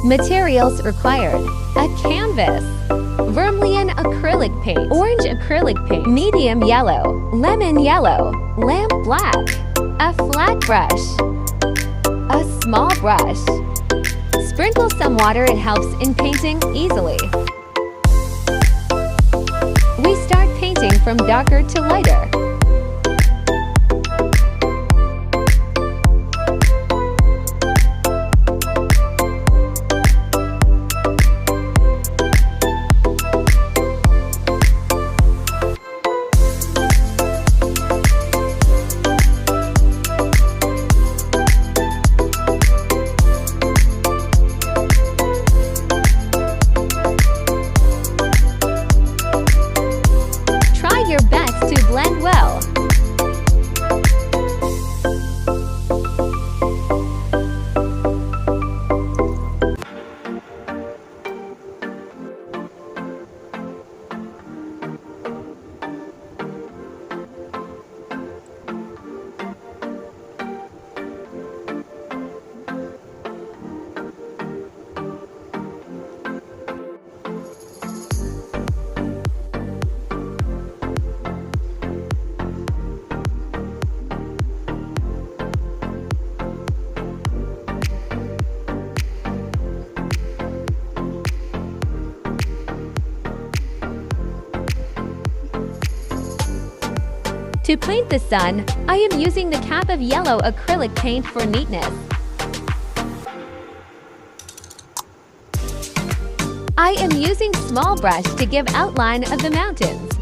Materials required: a canvas, vermilion acrylic paint, orange acrylic paint, medium yellow, lemon yellow, lamp black, a flat brush, a small brush. Sprinkle some water, it helps in painting easily. We start painting from darker to lighter. Your best to blend well. To paint the sun, I am using the cap of yellow acrylic paint for neatness. I am using small brush to give outline of the mountains.